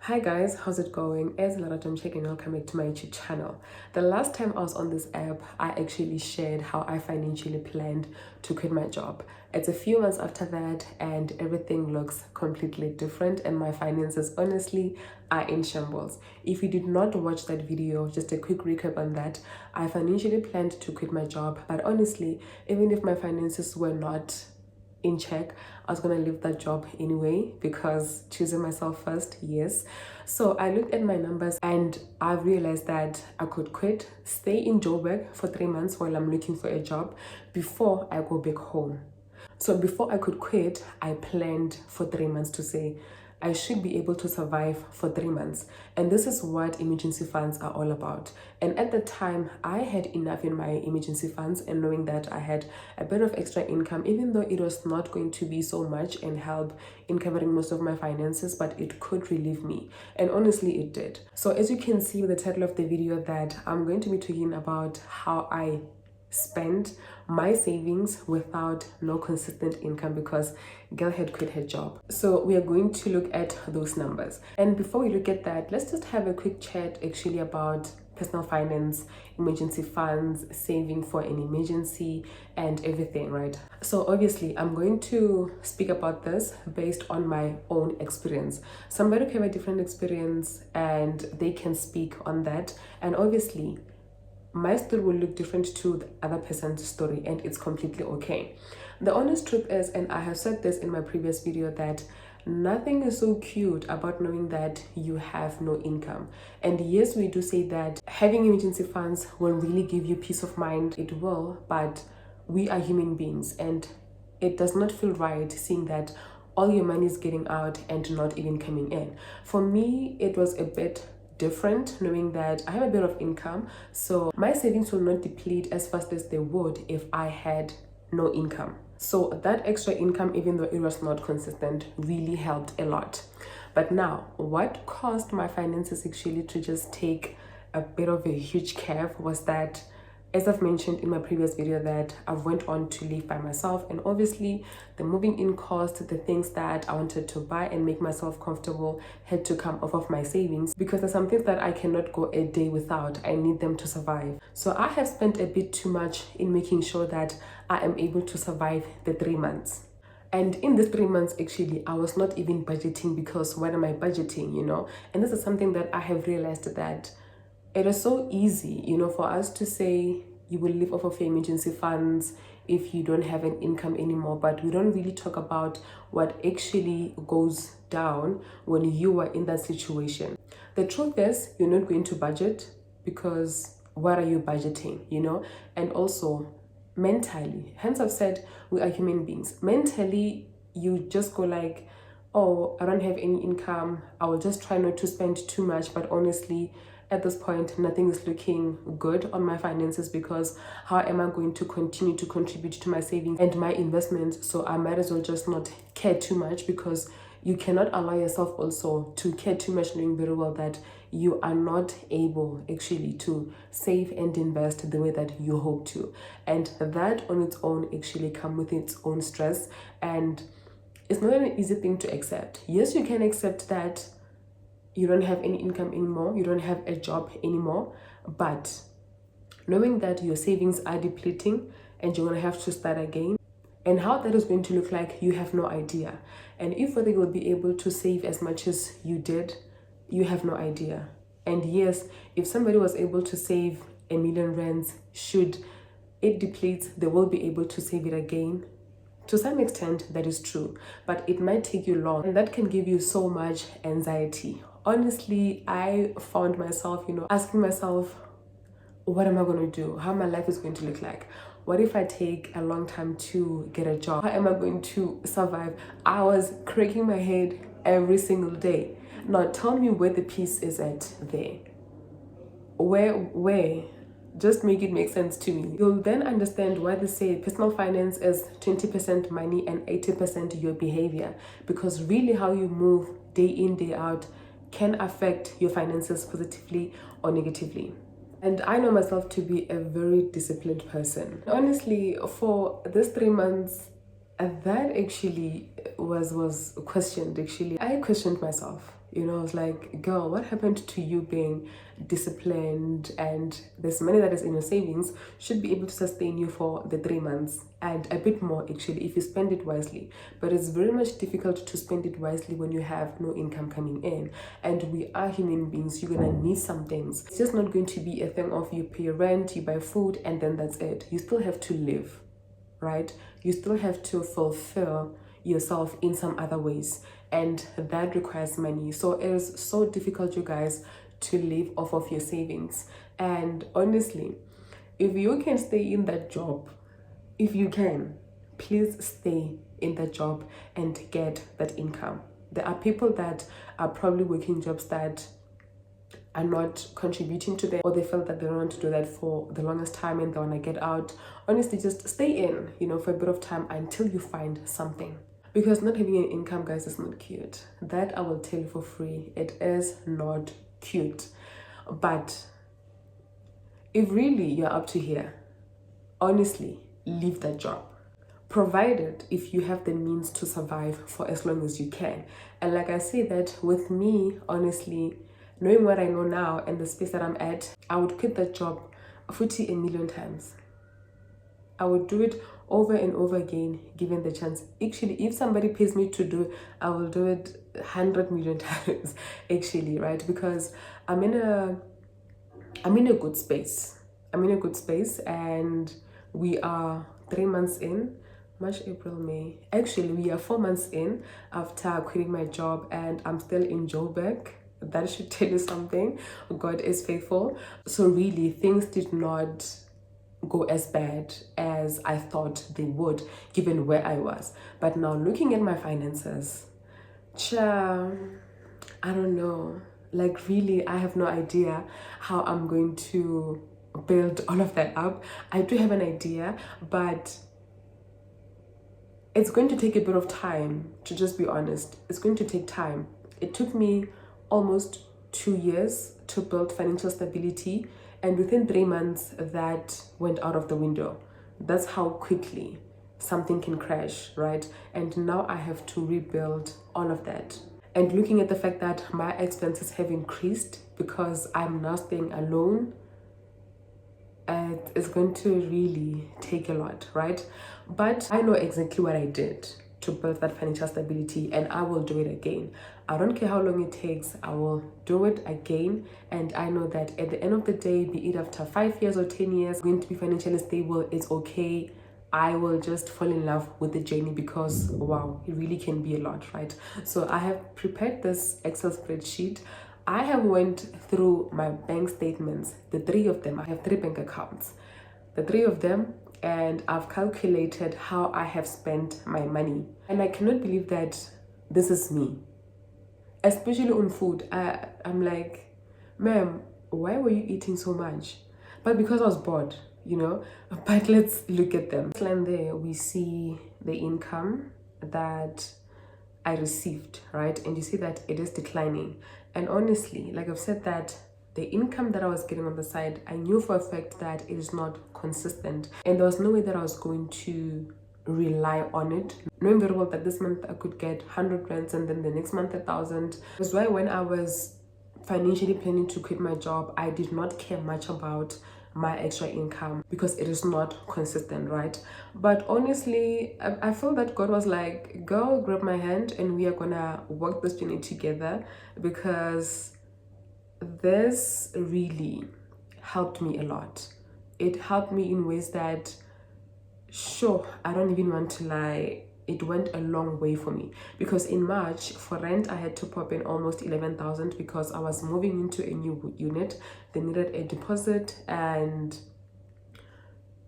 Hi guys, how's it going? It's Laratom checking. Welcome back to my YouTube channel. The last time I was on this app, I actually shared how I financially planned to quit my job. It's a few months after that and everything looks completely different and my finances honestly are in shambles. If you did not watch that video, just a quick recap on that. I financially planned to quit my job, but honestly, even if my finances were not in check, I was gonna leave that job anyway because choosing myself first, yes. So I looked at my numbers and I realized that I could quit, stay in Joburg for 3 months while I'm looking for a job before I go back home. So before I could quit, I planned for 3 months to say I should be able to survive for 3 months. And this is what emergency funds are all about. And at the time, I had enough in my emergency funds, and knowing that I had a bit of extra income, even though it was not going to be so much and help in covering most of my finances, but it could relieve me. And honestly, it did. So as you can see with the title of the video, that I'm going to be talking about how I spend my savings without no consistent income because girl had quit her job. So we are going to look at those numbers. And before we look at that, let's just have a quick chat actually about personal finance, emergency funds, saving for an emergency and everything, right? So obviously I'm going to speak about this based on my own experience. Somebody can have a different experience and they can speak on that, and obviously my story will look different to the other person's story, and it's completely okay. The honest truth is, and I have said this in my previous video, that nothing is so cute about knowing that you have no income. And yes, we do say that having emergency funds will really give you peace of mind. It will, but we are human beings and it does not feel right seeing that all your money is getting out and not even coming in. For me, it was a bit different knowing that I have a bit of income, so my savings will not deplete as fast as they would if I had no income. So that extra income, even though it was not consistent, really helped a lot. But now, what caused my finances actually to just take a bit of a huge curve was that, as I've mentioned in my previous video, that I went on to live by myself, and obviously the moving in cost, the things that I wanted to buy and make myself comfortable had to come off of my savings, because there's some things that I cannot go a day without. I need them to survive. So I have spent a bit too much in making sure that I am able to survive the 3 months. And in these 3 months, actually, I was not even budgeting, because what am I budgeting, And this is something that I have realized, that it is so easy, for us to say you will live off of your emergency funds if you don't have an income anymore, but we don't really talk about what actually goes down when you are in that situation. The truth is, you're not going to budget, because what are you budgeting, And also mentally, hence I've said we are human beings. Mentally, you just go like, oh, I don't have any income, I will just try not to spend too much. But honestly, at this point, nothing is looking good on my finances, because how am I going to continue to contribute to my savings and my investments? So I might as well just not care too much, because you cannot allow yourself also to care too much, knowing very well that you are not able actually to save and invest the way that you hope to. And that on its own actually comes with its own stress, and it's not an easy thing to accept. Yes, you can accept that you don't have any income anymore, you don't have a job anymore, but knowing that your savings are depleting and you're going to have to start again, and how that is going to look like, you have no idea. And if whether you will be able to save as much as you did, you have no idea. And yes, if somebody was able to save R1,000,000, should it depletes, they will be able to save it again. To some extent, that is true, but it might take you long, and that can give you so much anxiety. Honestly, I found myself, asking myself, what am I going to do? How my life is going to look like? What if I take a long time to get a job? How am I going to survive? I was cracking my head every single day. Now tell me where the peace is at there. Where? Just make it make sense to me. You'll then understand why they say personal finance is 20% money and 80% your behavior, because really how you move day in, day out can affect your finances positively or negatively. And I know myself to be a very disciplined person. Honestly, for this 3 months, that actually was questioned. Actually, I questioned myself. You know, I was like, girl, what happened to you being disciplined, and this money that is in your savings should be able to sustain you for the 3 months and a bit more actually if you spend it wisely. But it's very much difficult to spend it wisely when you have no income coming in, and we are human beings. You're gonna need some things. It's just not going to be a thing of you pay rent, you buy food, and then that's it. You still have to live, right? You still have to fulfill yourself in some other ways, and that requires money. So it is so difficult, you guys, to live off of your savings. And honestly, if you can stay in that job, if you can, please stay in that job and get that income. There are people that are probably working jobs that are not contributing to them, or they felt that they don't want to do that for the longest time and they want to get out. Honestly, just stay in, you know, for a bit of time until you find something. Because not having an income, guys, is not cute. That I will tell you for free. It is not cute. But if really you're up to here, honestly, leave that job. Provided if you have the means to survive for as long as you can. And like I say that with me, honestly, knowing what I know now and the space that I'm at, I would quit that job 40 a million times. I would do it over and over again, given the chance. Actually, if somebody pays me to do, I will do it 100 million times, actually, right? Because I'm in a good space. I'm in a good space, and we are 3 months in. March, April, May. Actually, we are 4 months in after quitting my job, and I'm still in Joburg. That should tell you something. God is faithful. So really, things did not go as bad as I thought they would, given where I was. But now looking at my finances, I don't know. Like really, I have no idea how I'm going to build all of that up. I do have an idea, but it's going to take a bit of time, to just be honest. It's going to take time. It took me almost 2 years to build financial stability, and within 3 months that went out of the window. That's how quickly something can crash, right? And now I have to rebuild all of that. And looking at the fact that my expenses have increased because I'm now staying alone, it's going to really take a lot, right? But I know exactly what I did to build that financial stability, and I will do it again. I don't care how long it takes, I will do it again. And I know that at the end of the day, be it after 5 years or 10 years, I'm going to be financially stable. It's okay. I will just fall in love with the journey, because wow, it really can be a lot, right? So I have prepared this Excel spreadsheet. I have went through my bank statements, the 3 of them. I have 3 bank accounts, the 3 of them, and I've calculated how I have spent my money. And I cannot believe that this is me, especially on food. I'm like, ma'am, why were you eating so much? But because I was bored, you know. But let's look at them. And there we see the income that I received, right? And you see that it is declining. And honestly, like I've said, that the income that I was getting on the side, I knew for a fact that it is not consistent, and there was no way that I was going to rely on it, knowing very well that this month I could get 100 rands and then the next month 1,000. That's why when I was financially planning to quit my job, I did not care much about my extra income because it is not consistent, right? But honestly, I feel that God was like, girl, grab my hand and we are gonna work this journey together, because this really helped me a lot. It helped me in ways that, sure, I don't even want to lie, it went a long way for me. Because in March, for rent, I had to pop in almost 11,000 because I was moving into a new unit. They needed a deposit and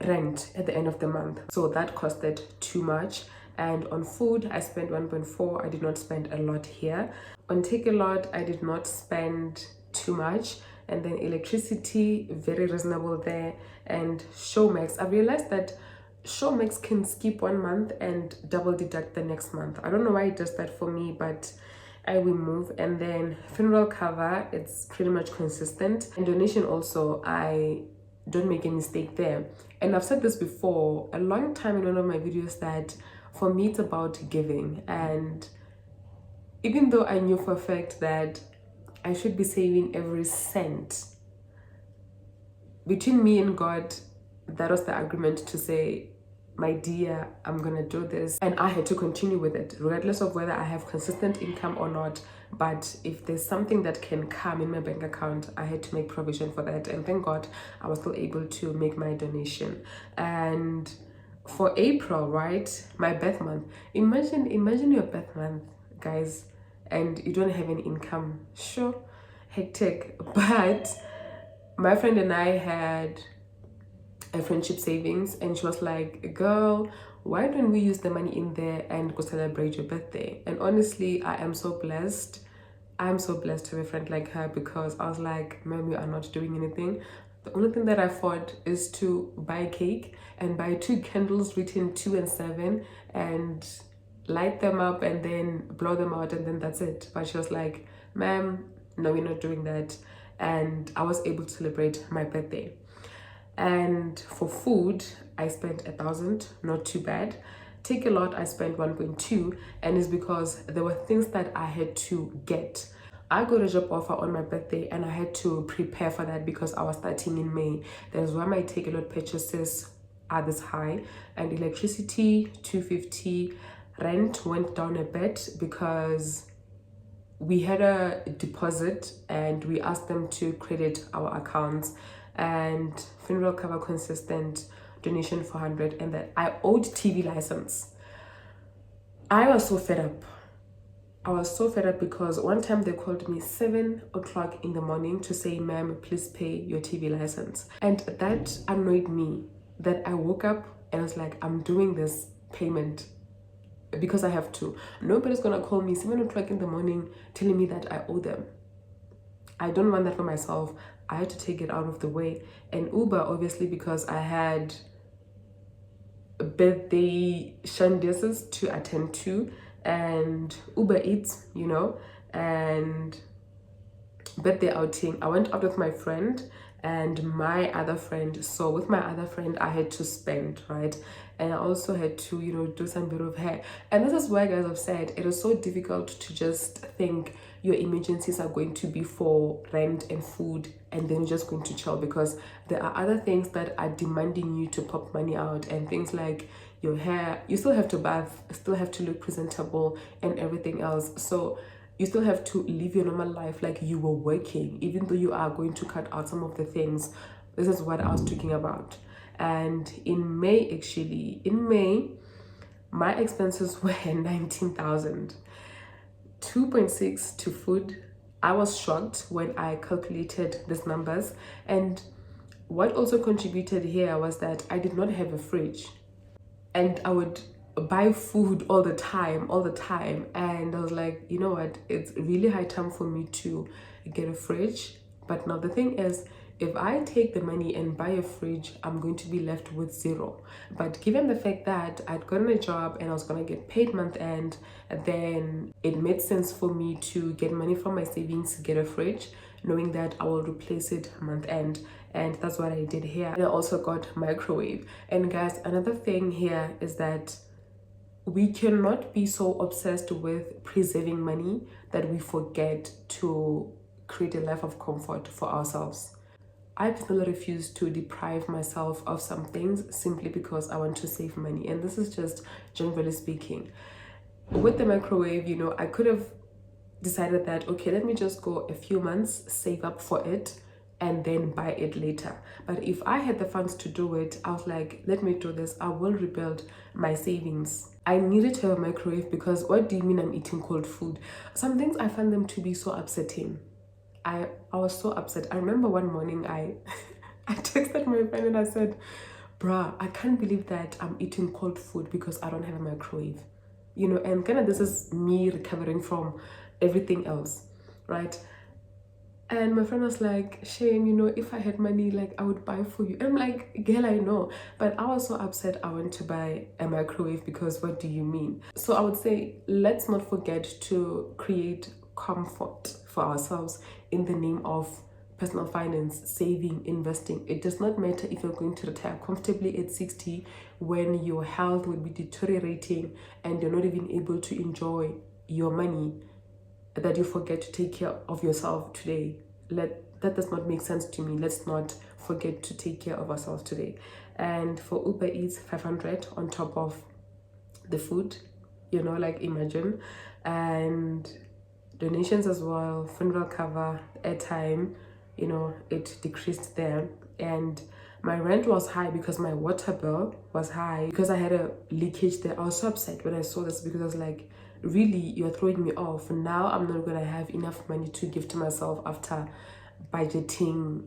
rent at the end of the month. So that costed too much. And on food, I spent 1.4. I did not spend a lot here. On Take a Lot, I did not spend too much. And then electricity, very reasonable there. And Showmax, I realized that Showmax can skip 1 month and double deduct the next month. I don't know why it does that for me, but I will move. And then funeral cover, it's pretty much consistent. And donation also, I don't make a mistake there. And I've said this before a long time in one of my videos, that for me it's about giving, and even though I knew for a fact that I should be saving every cent, between me and God, that was the agreement to say, my dear, I'm gonna do this. And I had to continue with it, regardless of whether I have consistent income or not. But if there's something that can come in my bank account, I had to make provision for that. And thank God I was still able to make my donation. And for April, right, my birth month, imagine your birth month, guys, and you don't have any income. Sure, hectic. But my friend and I had a friendship savings, and she was like, girl, why don't we use the money in there and go celebrate your birthday? And honestly, I am so blessed. I'm so blessed to have a friend like her, because I was like, ma'am, you are not doing anything. The only thing that I thought is to buy a cake and buy 2 candles written 2 and 7 and light them up and then blow them out, and then that's it. But she was like, ma'am, no, we're not doing that. And I was able to celebrate my birthday. And for food, I spent 1,000, not too bad. Take a lot, I spent 1.2, and it's because there were things that I had to get. I got a job offer on my birthday and I had to prepare for that because I was starting in May. That's why my take a lot purchases are this high. And electricity, 250, rent went down a bit because we had a deposit and we asked them to credit our accounts, and funeral cover consistent donation 400, and that I owed TV license. I was so fed up. I was so fed up because one time they called me 7 o'clock in the morning to say, ma'am, please pay your TV license. And that annoyed me, that I woke up and I was like, I'm doing this payment because I have to. Nobody's gonna call me 7 o'clock in the morning telling me that I owe them. I don't want that for myself. I had to take it out of the way. And Uber, obviously, because I had birthday shandises to attend to, and Uber Eats, you know, and birthday outing. I went out with my friend and my other friend. So with my other friend, I had to spend, right? And I also had to, you know, do some bit of hair. And this is why, guys, I've said it is so difficult to just think your emergencies are going to be for rent and food and then you're just going to chill, because there are other things that are demanding you to pop money out, and things like your hair. You still have to bath, still have to look presentable and everything else. So you still have to live your normal life like you were working, even though you are going to cut out some of the things. This is what I was talking about. And in May, my expenses were 19,000, 2.6 to food. I was shocked when I calculated these numbers. And what also contributed here was that I did not have a fridge, and I would buy food all the time. And I was like, you know what, it's really high time for me to get a fridge. But now the thing is, if I take the money and buy a fridge, I'm going to be left with zero. But given the fact that I'd gotten a job and I was going to get paid month end, then it made sense for me to get money from my savings to get a fridge, knowing that I will replace it month end. And that's what I did here. And I also got microwave. And guys, another thing here is that we cannot be so obsessed with preserving money that we forget to create a life of comfort for ourselves. I personally refuse to deprive myself of some things simply because I want to save money. And this is just generally speaking. With the microwave, you know, I could have decided that, okay, let me just go a few months, save up for it, and then buy it later. But if I had the funds to do it, I was like, let me do this. I will rebuild my savings. I needed to have a microwave because what do you mean I'm eating cold food? Some things I find them to be so upsetting. I was so upset. I remember one morning I texted my friend and I said, bruh, I can't believe that I'm eating cold food because I don't have a microwave. You know, and kind of this is me recovering from everything else, right? And my friend was like, Shane, you know, if I had money, like, I would buy for you. And I'm like, girl, I know. But I was so upset I went to buy a microwave because what do you mean? So I would say, let's not forget to create comfort for ourselves in the name of personal finance, saving, investing. It does not matter if you're going to retire comfortably at 60 when your health will be deteriorating and you're not even able to enjoy your money. that you forget to take care of yourself today. That does not make sense to me. Let's not forget to take care of ourselves today. And for Uber Eats, 500 on top of the food, like imagine. And donations as well, funeral cover, airtime, it decreased there. And my rent was high because my water bill was high because I had a leakage there. I was so upset when I saw this because I was like, really, you're throwing me off. Now I'm not gonna have enough money to give to myself after budgeting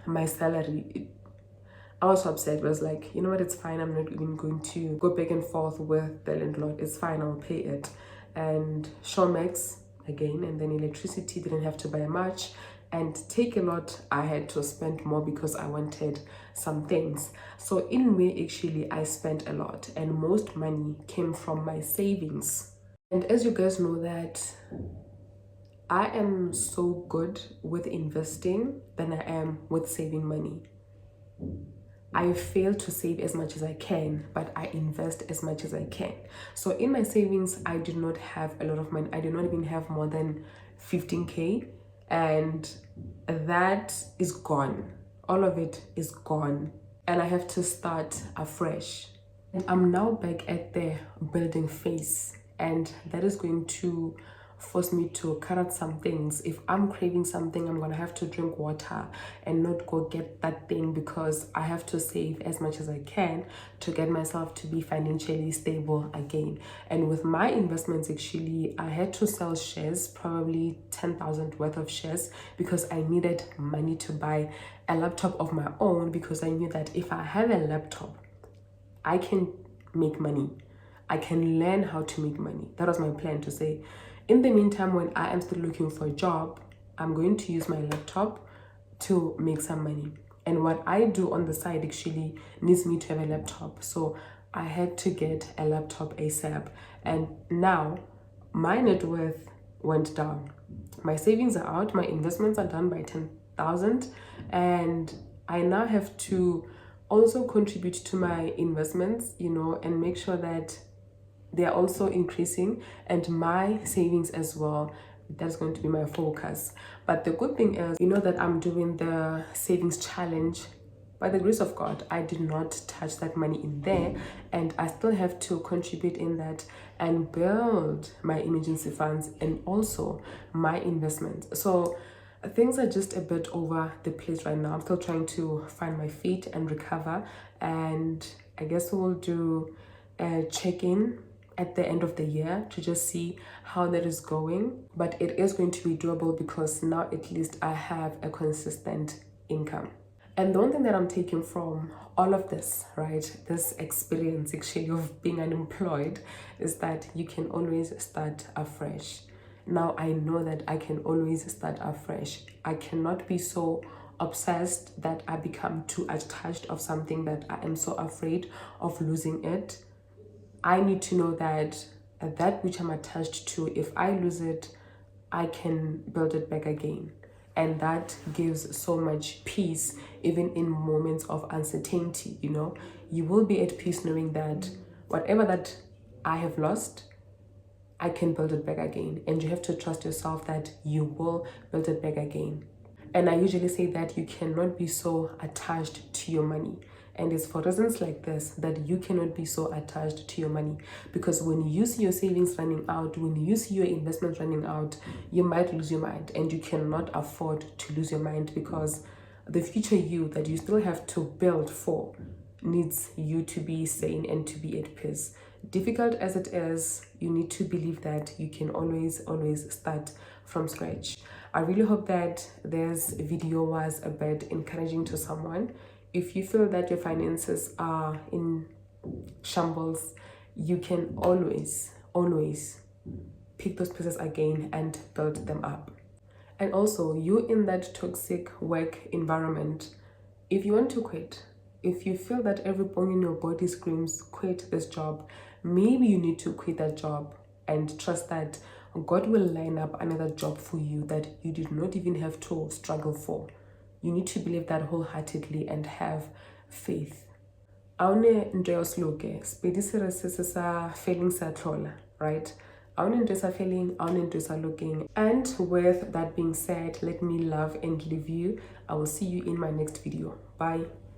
my salary. I was so upset. I was like, you know what, it's fine. I'm not even going to go back and forth with the landlord. It's fine, I'll pay it. And Showmax again, and then electricity, didn't have to buy much. And Take a Lot, I had to spend more because I wanted some things. So in May, actually, I spent a lot, and most money came from my savings. And as you guys know that I am so good with investing than I am with saving money. I fail to save as much as I can, but I invest as much as I can. So in my savings, I do not have a lot of money. I do not even have more than 15K, and that is gone. All of it is gone, and I have to start afresh. And I'm now back at the building phase, and that is going to force me to cut out some things. If I'm craving something, I'm gonna have to drink water and not go get that thing because I have to save as much as I can to get myself to be financially stable again. And with my investments, actually, I had to sell shares, probably 10,000 worth of shares, because I needed money to buy a laptop of my own, because I knew that if I have a laptop, I can make money. I can learn how to make money. That was my plan, to say, in the meantime, when I am still looking for a job, I'm going to use my laptop to make some money. And what I do on the side actually needs me to have a laptop. So I had to get a laptop ASAP. And now my net worth went down. My savings are out. My investments are done by 10,000. And I now have to also contribute to my investments, and make sure that they're also increasing, and my savings as well. That's going to be my focus. But the good thing is, that I'm doing the savings challenge. By the grace of God, I did not touch that money in there, and I still have to contribute in that and build my emergency funds and also my investments. So things are just a bit over the place right now. I'm still trying to find my feet and recover, and I guess we'll do a check-in at the end of the year to just see how that is going. But it is going to be doable because now at least I have a consistent income. And the one thing that I'm taking from all of this, right, this experience actually of being unemployed, is that you can always start afresh. Now I know that I can always start afresh. I cannot be so obsessed that I become too attached of something that I am so afraid of losing it. I need to know that that which I'm attached to, if I lose it, I can build it back again. And that gives so much peace, even in moments of uncertainty. You will be at peace knowing that whatever that I have lost, I can build it back again. And you have to trust yourself that you will build it back again. And I usually say that you cannot be so attached to your money. And it's for reasons like this that you cannot be so attached to your money. Because when you see your savings running out, when you see your investments running out, you might lose your mind. And you cannot afford to lose your mind, because the future you that you still have to build for needs you to be sane and to be at peace. Difficult as it is, you need to believe that you can always start from scratch. I really hope that this video was a bit encouraging to someone. If you feel that your finances are in shambles, you can always pick those pieces again and build them up. And also, you in that toxic work environment, if you want to quit, if you feel that every bone in your body screams, quit this job, maybe you need to quit that job and trust that God will line up another job for you that you did not even have to struggle for. You need to believe that wholeheartedly and have faith. Aune nto ya sloke, spedi se re se sa feeling sa tlhola, right? awunentwisa feeling, awunentwisa looking. And with that being said, let me love and leave you. I will see you in my next video. Bye.